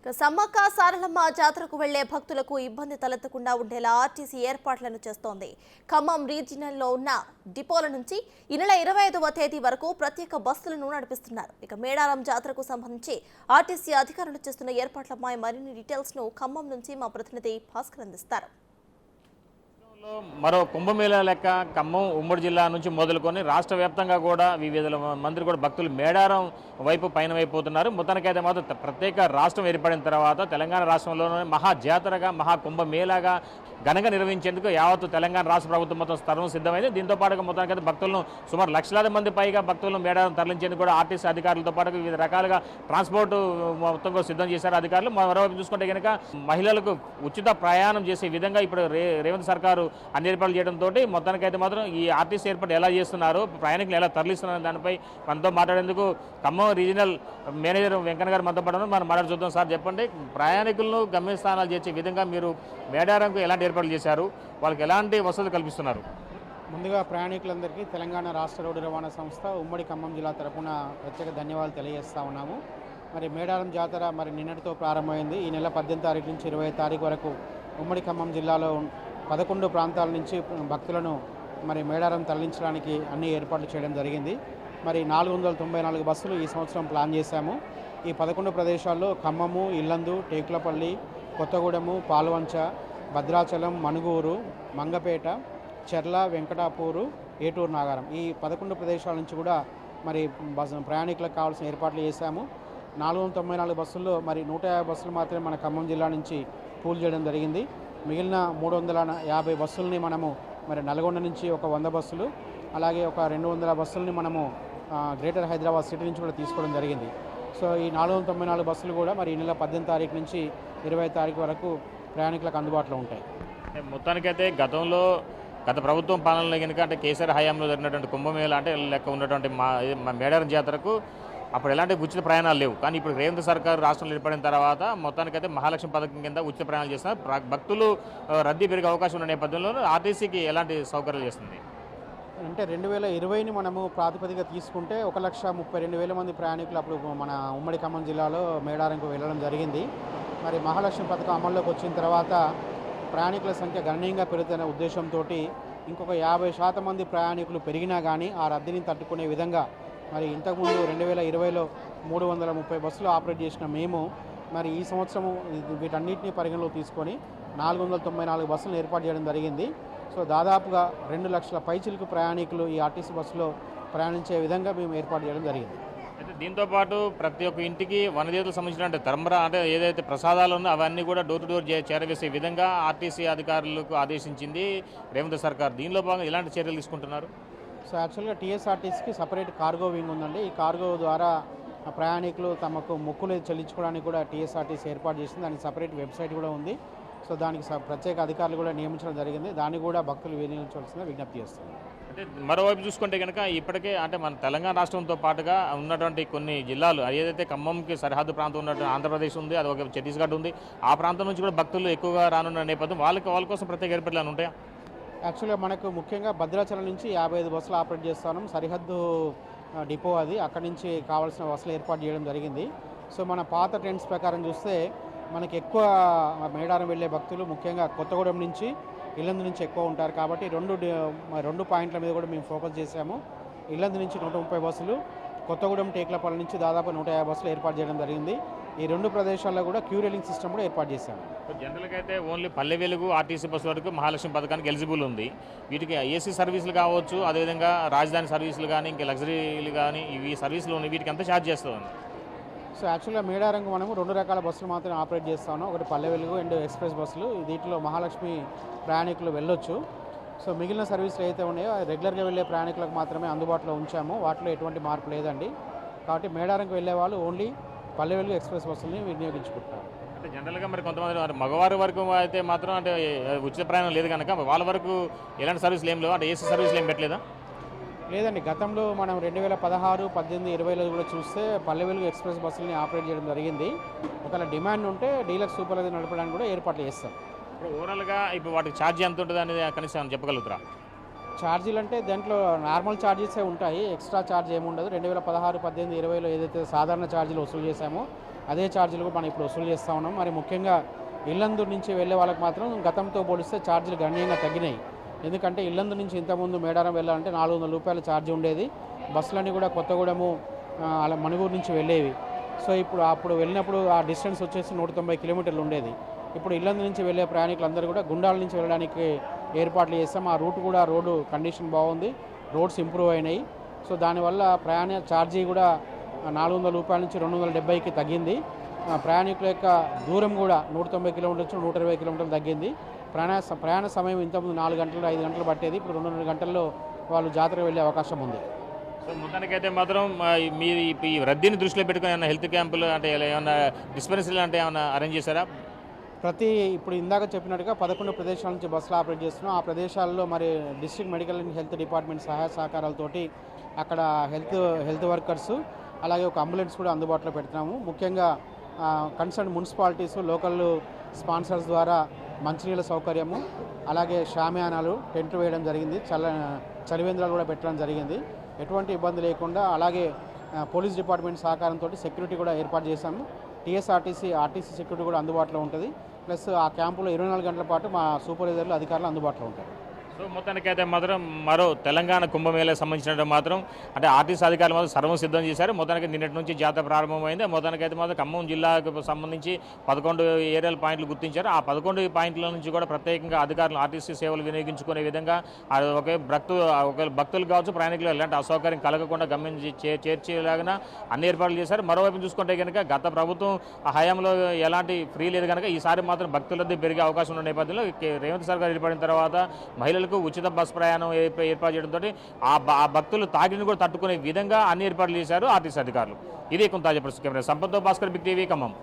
సమ్మక్క సారలమ్మ జాతరకు వెళ్లే భక్తులకు ఇబ్బంది తలెత్తకుండా ఉండేలా ఆర్టీసీ ఏర్పాట్లను చేస్తోంది. ఖమ్మం రీజియన్లో ఉన్న డిపోల నుంచి ఈ నెల 25వ తేదీ వరకు ప్రత్యేక బస్సులను నడిపిస్తున్నారు. ఇక మేడారం జాతరకు సంబంధించి ఆర్టీసీ అధికారులు చేస్తున్న ఏర్పాట్లపై మరిన్ని డీటెయిల్స్ ను ఖమ్మం నుంచి మా ప్రతినిధి భాస్కర్ అందిస్తారు. మరో కుంభమేళా లెక్క ఖమ్మం ఉమ్మడి జిల్లా నుంచి మొదలుకొని రాష్ట్ర వ్యాప్తంగా కూడా వివిధ మంది కూడా భక్తులు మేడారం వైపు పైన వైపోతున్నారు. మొత్తానికైతే మాత్రం ప్రత్యేక రాష్ట్రం ఏర్పడిన తర్వాత తెలంగాణ రాష్ట్రంలోనే మహా జాతరగా మహా కుంభమేళాగా ఘనంగా నిర్వహించేందుకు యావత్తు తెలంగాణ రాష్ట్ర ప్రభుత్వం మొత్తం స్థలం సిద్ధమైంది. దీంతో పాటుగా మొత్తానికైతే భక్తులను సుమారు లక్షలాది మంది పైగా భక్తులను మేడారం తరలించేందుకు కూడా ఆర్టీసీ అధికారులతో పాటు వివిధ రకాలుగా ట్రాన్స్పోర్ట్ మొత్తం కూడా సిద్ధం చేశారు అధికారులు. మరోవైపు చూసుకుంటే కనుక మహిళలకు ఉచిత ప్రయాణం చేసే విధంగా ఇప్పుడు రేవంత్ సర్కారు అన్ని ఏర్పాట్లు చేయడంతో మొత్తానికైతే మాత్రం ఈ ఆర్టీసీ ఏర్పాటు ఎలా చేస్తున్నారు, ప్రయాణికులు ఎలా తరలిస్తున్నారు దానిపై మనతో మాట్లాడేందుకు ఖమ్మం రీజనల్ మేనేజర్ వెంకన్న గారు మనతో పాటు మనం మాట్లాడి చూద్దాం. సార్ చెప్పండి, ప్రయాణికులను గమ్యస్థానాలు చేసే విధంగా మీరు మేడారంకు ఎలాంటి ఏర్పాట్లు చేశారు, వాళ్ళకి ఎలాంటి వసతులు కల్పిస్తున్నారు? ముందుగా ప్రయాణికులందరికీ తెలంగాణ రాష్ట్ర రోడ్డు రవాణా సంస్థ ఉమ్మడి ఖమ్మం జిల్లా తరఫున ప్రత్యేక ధన్యవాదాలు తెలియజేస్తా ఉన్నాము. మరి మేడారం జాతర మరి నిన్నటితో ప్రారంభమైంది. ఈ నెల 18 తారీఖు నుంచి 20 తారీఖు వరకు ఉమ్మడి ఖమ్మం జిల్లాలో 11 ప్రాంతాల నుంచి భక్తులను మరి మేడారం తరలించడానికి అన్ని ఏర్పాట్లు చేయడం జరిగింది. మరి 494 బస్సులు ఈ సంవత్సరం ప్లాన్ చేశాము. ఈ 11 ప్రదేశాల్లో ఖమ్మము, ఇల్లందు, టేకులపల్లి, కొత్తగూడెము, పాల్వంచ, భద్రాచలం, మనుగూరు, మంగపేట, చెర్ల, వెంకటాపూరు, ఏటూరు నాగారం ఈ 11 ప్రదేశాల నుంచి కూడా మరి ప్రయాణికులకు కావాల్సిన ఏర్పాట్లు చేశాము. 494 బస్సుల్లో మరి 150 బస్సులు మాత్రమే మన ఖమ్మం జిల్లా నుంచి పూల్ చేయడం జరిగింది. మిగిలిన 350 బస్సులని మనము మరి నల్గొండ నుంచి ఒక 100 బస్సులు, అలాగే ఒక 200 బస్సులని మనము గ్రేటర్ హైదరాబాద్ సిటీ నుంచి కూడా తీసుకోవడం జరిగింది. సో ఈ 494 బస్సులు కూడా మరి ఈ నెల 18 తారీఖు నుంచి 20 తారీఖు వరకు ప్రయాణికులకు అందుబాటులో ఉంటాయి. మొత్తానికైతే గత ప్రభుత్వం పాలనలో కనుక అంటే కేసీఆర్ హయాంలో జరిగినటువంటి కుంభమేళా అంటే లెక్క ఉన్నటువంటి మేడారం జాతరకు అప్పుడు ఎలాంటి ఉచిత ప్రయాణాలు లేవు. కానీ ఇప్పుడు రేవంత్ సర్కార్ రాష్ట్రంలో ఏర్పడిన తర్వాత మొత్తానికైతే మహాలక్ష్మి పథకం కింద ఉచిత ప్రయాణాలు చేస్తున్నారు. భక్తులు రద్దీ పెరిగే అవకాశం ఉన్న నేపథ్యంలో ఆర్టీసీకి ఎలాంటి సౌకర్యాలు చేస్తుంది? అంటే 2020ని మనము ప్రాతిపదిక తీసుకుంటే 1,32,000 మంది ప్రయాణికులు అప్పుడు మన ఉమ్మడి ఖమ్మం జిల్లాలో మేడారంకు వెళ్ళడం జరిగింది. మరి మహాలక్ష్మి పథకం అమల్లోకి వచ్చిన తర్వాత ప్రయాణికుల సంఖ్య గణనీయంగా పెరుగుతున్న ఉద్దేశంతో ఇంకొక 50% మంది ప్రయాణికులు పెరిగినా కానీ ఆ రద్దీని తట్టుకునే విధంగా మరి ఇంతకుముందు 2020లో 330 బస్సులు ఆపరేట్ చేసిన మేము మరి ఈ సంవత్సరము వీటన్నిటిని పరిగణలోకి తీసుకొని 494 బస్సులను ఏర్పాటు చేయడం జరిగింది. సో దాదాపుగా 2 లక్షల పైచిలకు ప్రయాణికులు ఈ ఆర్టీసీ బస్సులో ప్రయాణించే విధంగా మేము ఏర్పాటు చేయడం జరిగింది. అయితే దీంతోపాటు ప్రతి ఒక్క ఇంటికి వనదేవతలకు సంబంధించిన తరంబరా అంటే ఏదైతే ప్రసాదాలు ఉన్నాయో అవన్నీ కూడా డోర్ టు డోర్ చేరవేసే విధంగా ఆర్టీసీ అధికారులకు ఆదేశించింది రేవంత్ సర్కార్. దీనిలో భాగంగా ఎలాంటి చర్యలు తీసుకుంటున్నారు? సో యాక్చువల్గా టీఎస్ఆర్టీసీకి సపరేట్ కార్గో వింగ్ ఉందండి. ఈ కార్గో ద్వారా ప్రయాణికులు తమకు మొక్కులు చెల్లించుకోవడానికి కూడా టీఎస్ఆర్టీసీ ఏర్పాటు చేసింది. దానికి సపరేట్ వెబ్సైట్ కూడా ఉంది. సో దానికి ప్రత్యేక అధికారులు కూడా నియమించడం జరిగింది. దాన్ని కూడా భక్తులు వినియోగించవలసిందిగా విజ్ఞప్తి చేస్తున్నారు. అంటే మరోవైపు చూసుకుంటే కనుక ఇప్పటికే అంటే మన తెలంగాణ రాష్ట్రంతో పాటుగా ఉన్నటువంటి కొన్ని జిల్లాలు ఏదైతే ఖమ్మంకి సరిహద్దు ప్రాంతం ఉన్నటువంటి ఆంధ్రప్రదేశ్ ఉంది, అది ఒక ఛత్తీస్గఢ్ ఉంది, ఆ ప్రాంతం నుంచి కూడా భక్తులు ఎక్కువగా రానున్న నేపథ్యం వాళ్ళ కోసం ప్రత్యేక ఏర్పాట్లు ఉంటాయా? యాక్చువల్గా మనకు ముఖ్యంగా భద్రాచలం నుంచి 55 బస్సులు ఆపరేట్ చేస్తున్నాం. సరిహద్దు డిపో అది, అక్కడి నుంచి కావాల్సిన బస్సులు ఏర్పాటు చేయడం జరిగింది. సో మన పాత ట్రెండ్స్ ప్రకారం చూస్తే మనకి ఎక్కువ మేడారం వెళ్ళే భక్తులు ముఖ్యంగా కొత్తగూడెం నుంచి, ఇల్లందు నుంచి ఎక్కువ ఉంటారు. కాబట్టి రెండు పాయింట్ల మీద కూడా మేము ఫోకస్ చేశాము. ఇల్లందు నుంచి 130 బస్సులు, కొత్తగూడెం టేకులపల్లి నుంచి దాదాపు 150 బస్సులు ఏర్పాటు చేయడం జరిగింది. ఈ 2 ప్రదేశాల్లో కూడా క్యూ రైలింగ్ సిస్టమ్ కూడా ఏర్పాటు చేశాము. జనరల్గా అయితే only Palle Velugu RTC bus వరకు మహాలక్ష్మి పథకానికి ఎలిజిబుల్ ఉంది. వీటికి ఏసీ సర్వీసులు కావచ్చు, అదేవిధంగా రాజధాని సర్వీసులు కానీ ఇంకా లగ్జరీలు కానీ ఇవి సర్వీసులు ఉన్నాయి, వీటికి ఎంత ఛార్జ్ చేస్తుంది? సో యాక్చువల్గా మేడారంకు మనము 2 రకాల బస్సులు మాత్రమే ఆపరేట్ చేస్తాము. ఒకటి పల్లె వెలుగు అండ్ ఎక్స్ప్రెస్ బస్సులు. దీంట్లో మహాలక్ష్మి ప్రయాణికులు వెళ్ళొచ్చు. సో మిగిలిన సర్వీసులు అయితే ఉన్నాయో రెగ్యులర్గా వెళ్ళే ప్రయాణికులకు మాత్రమే అందుబాటులో ఉంచాము. వాటిలో ఎటువంటి మార్పు లేదండి. కాబట్టి మేడారంకు వెళ్ళే వాళ్ళు ఓన్లీ పల్లె వెలుగు ఎక్స్ప్రెస్ బస్సులని వినియోగించుకుంటారు. అంటే జనరల్గా మరి కొంతమంది మగవారి వరకు అయితే మాత్రం అంటే ఉచిత ప్రయాణం లేదు కనుక వాళ్ళ వరకు ఎలాంటి సర్వీసులు ఏం లేవు, అంటే ఏసీ సర్వీసులు ఏం పెట్టలేదా? లేదండి, గతంలో మనం 2016, 18, 20లో కూడా చూస్తే పల్లె వెలుగు ఎక్స్ప్రెస్ బస్సులని ఆపరేట్ చేయడం జరిగింది. ఒకవేళ డిమాండ్ ఉంటే డీలక్స్ సూపర్ లగ్జరీ నడపడానికి కూడా ఏర్పాట్లు చేస్తాం. ఇప్పుడు ఓవరాల్గా ఇప్పుడు వాటికి ఛార్జ్ ఎంత ఉంటుంది అనేది కనీసం చెప్పగలుగుతారా? ఛార్జీలు అంటే దాంట్లో నార్మల్ ఛార్జెసే ఉంటాయి, ఎక్స్ట్రా ఛార్జ్ ఏముండదు. 2016, 18, 20లో ఏదైతే సాధారణ ఛార్జీలు వసూలు చేశామో అదే ఛార్జీలు కూడా మనం ఇప్పుడు వసూలు చేస్తూ ఉన్నాం. మరి ముఖ్యంగా ఇల్లందు నుంచి వెళ్ళే వాళ్ళకి మాత్రం గతంతో పోలిస్తే ఛార్జీలు గణనీయంగా తగ్గినాయి. ఎందుకంటే ఇల్లందు నుంచి ఇంతకుముందు మేడారం వెళ్ళాలంటే 400 రూపాయల ఛార్జీ ఉండేది. బస్సులన్నీ కూడా కొత్తగూడెము అలా మణుగూరు నుంచి వెళ్ళేవి. సో ఇప్పుడు అప్పుడు వెళ్ళినప్పుడు ఆ డిస్టెన్స్ వచ్చేసి 190 కిలోమీటర్లు ఉండేది. ఇప్పుడు ఇల్లందు నుంచి వెళ్ళే ప్రయాణికులందరూ కూడా గుండాల నుంచి వెళ్ళడానికి ఏర్పాట్లు చేస్తాం. ఆ రూట్ కూడా రోడ్డు కండిషన్ బాగుంది, రోడ్స్ ఇంప్రూవ్ అయినాయి. సో దానివల్ల ప్రయాణ ఛార్జీ కూడా 400 రూపాయల నుంచి 270కి తగ్గింది. ప్రయాణికుల యొక్క దూరం కూడా 190 కిలోమీటర్ల నుంచి 120 కిలోమీటర్లు తగ్గింది. ప్రయాణ సమయం ఇంతకుముందు 4 గంటలు 5 గంటలు పట్టేది, ఇప్పుడు 2.5 గంటల్లో వాళ్ళు జాతరకు వెళ్ళే అవకాశం ఉంది. సో మొత్తానికైతే మాత్రం మీ ఈ రద్దీని దృష్టిలో పెట్టుకుని ఏమైనా హెల్త్ క్యాంపులు అంటే ఏమైనా డిస్పెన్సరీలు అంటే ఏమైనా అరేంజ్ చేశారా? ఇప్పుడు ఇందాక చెప్పినట్టుగా 11 ప్రదేశాల నుంచి బస్సులు ఆపరేట్ చేస్తున్నాం. ఆ ప్రదేశాల్లో మరి district medical and health department సహాయ సహకారాలతోటి అక్కడ హెల్త్ వర్కర్స్ అలాగే ఒక అంబులెన్స్ కూడా అందుబాటులో పెడుతున్నాము. ముఖ్యంగా కన్సర్న్ మున్సిపాలిటీస్ లోకల్ స్పాన్సర్స్ ద్వారా మంచినీళ్ళ సౌకర్యము, అలాగే షామియానాలు టెంట్లు వేయడం జరిగింది, చలివేంద్రాలు కూడా పెట్టడం జరిగింది. ఎటువంటి ఇబ్బంది లేకుండా అలాగే పోలీస్ డిపార్ట్మెంట్ సహకారంతో సెక్యూరిటీ కూడా ఏర్పాటు చేశాము. ఆర్టీసీ సెక్యూరిటీ కూడా అందుబాటులో ఉంటుంది. ప్లస్ ఆ క్యాంపులో 24 గంటల పాటు మా సూపర్వైజర్లు అధికారులు అందుబాటులో ఉంటారు. సో మొత్తానికైతే మాత్రం మరో తెలంగాణ కుంభమేళకు సంబంధించిన మాత్రం అంటే ఆర్టీసీ అధికారులు మాత్రం సర్వం సిద్ధం చేశారు. మొత్తానికి నిన్నటి నుంచి జాతర ప్రారంభమైంది. మొత్తానికైతే మాత్రం ఖమ్మం జిల్లాకు సంబంధించి 11 ఏరియల్ పాయింట్లు గుర్తించారు. ఆ 11 పాయింట్ల నుంచి కూడా ప్రత్యేకంగా అధికారులు ఆర్టీసీ సేవలు వినియోగించుకునే విధంగా ఒక భక్తులు కావచ్చు, ప్రయాణికులు ఎలాంటి అసౌకర్యం కలగకుండా గమ్యం చేర్చేలాగా అన్ని ఏర్పాట్లు చేశారు. మరోవైపు చూసుకుంటే కనుక గత ప్రభుత్వం హయాంలో ఎలాంటి ఫ్రీ లేదు కనుక ఈసారి మాత్రం భక్తుల రద్దీ పెరిగే అవకాశం ఉన్న నేపథ్యంలో రేవంత్ సర్కార్ ఏర్పడిన తర్వాత మహిళలు ఉచిత బస్ ప్రయాణం ఏర్పాటు చేయడంతో ఆ భక్తులు తాకిడిని కూడా తట్టుకునే విధంగా అన్ని ఏర్పాట్లు చేశారు ఆర్టీసీ అధికారులు. ఇది కొంత తాజా పరిస్థితి. కెమెరా సంపత్తో భాస్కర్, బిగ్ టీవీ, ఖమ్మం.